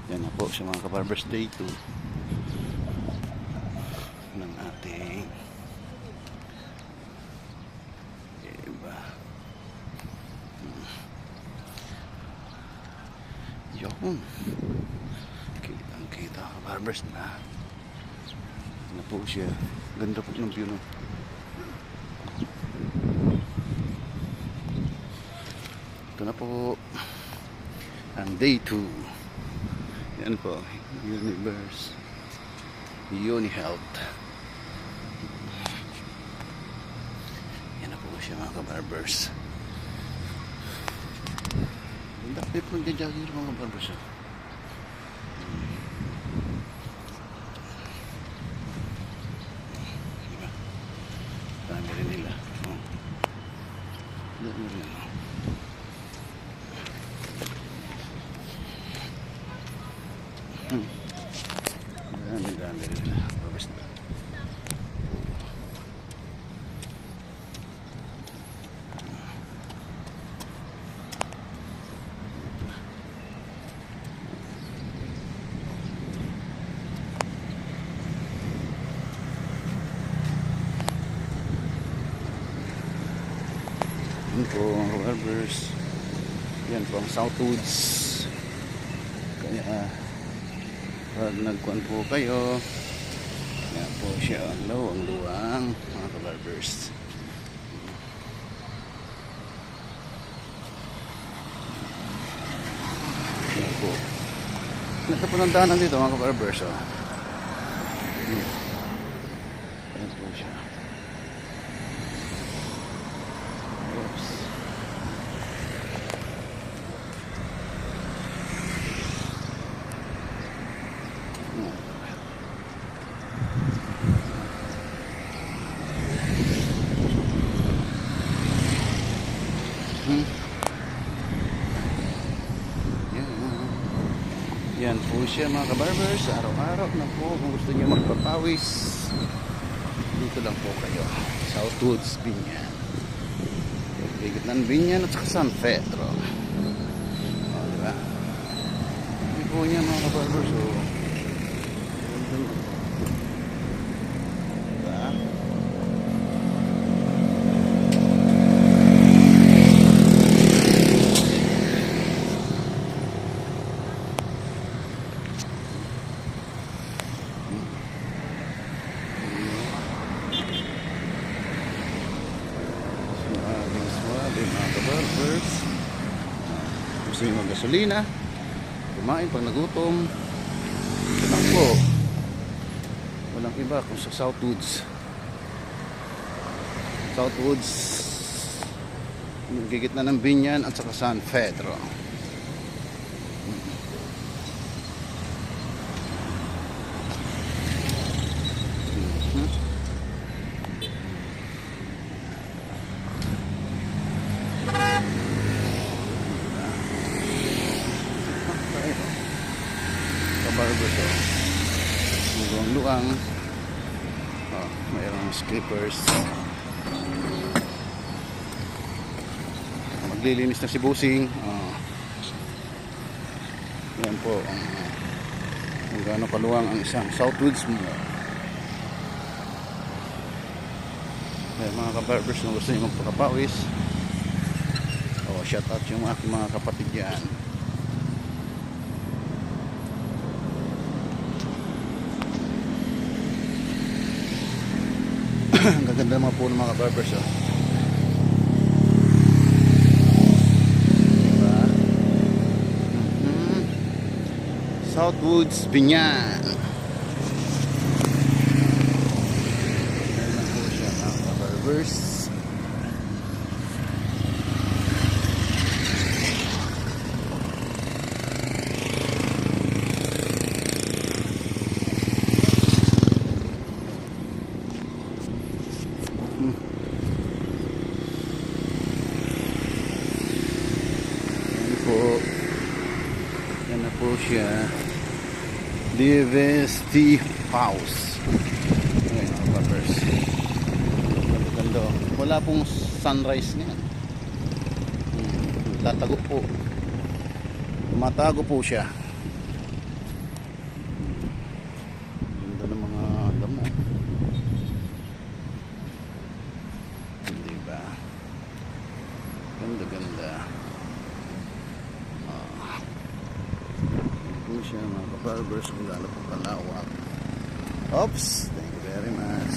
Yan na po sa mga kabarbers, day 2 ng ating iba. Yun, kitang kita kabarbers na. Yan na po siya. Ganda po ng view, no? Ito na po ang day 2. Yan po, Universe UniHealth. Yan na po siya mga kabarbers. Ang dami po nagja-jogging mga kabarbers. Diba? Dami rin nila. Dami rin. Dami rin. Babas na. Yan po mga kabarbers. Yan po ang Southwoods. Kaya pag nagkuhan po kayo, yan po siya ang luwang mga kabarbers. Yan po. Nasa po ng daanan dito mga kabarbers. Yan po siya. Oops. Yan po siya mga kabarbers. Araw-araw na po kung gusto niyo magpapawis, dito lang po kayo. Southwoods, Binyan. Higit ng Binyan at saka San Pedro. O, diba? Hindi po niya mga kabarbers. O, diba? Mga kabarbers, gusto nyo mag-gasolina, kumain pag nagutom, ito lang po, walang iba kung sa Southwoods. Gigit na ng Binyan at saka San Pedro. Kabarbers, luwang-luwang. Mayroong skippers. Maglilinis na si Busing. Yan po kung gaano kaluwang ang isang Southwoods mo. Mga kabarbers na gusto nyo magpakapawis, shout out yung aking mga kapatid dyan. Ang gaganda mga po ng mga barbers, diba? Southwoods, Binyan. Ayan na po siya mga barbers. Yan na po siya, Lives Tea House. Ayan mga barbers, ganda. Wala pong sunrise niyan. Tatago po, tumatago po siya. Ganda-ganda. Ito siya mga kabarbers kung gaano po kalawak. Oops! Thank you very much.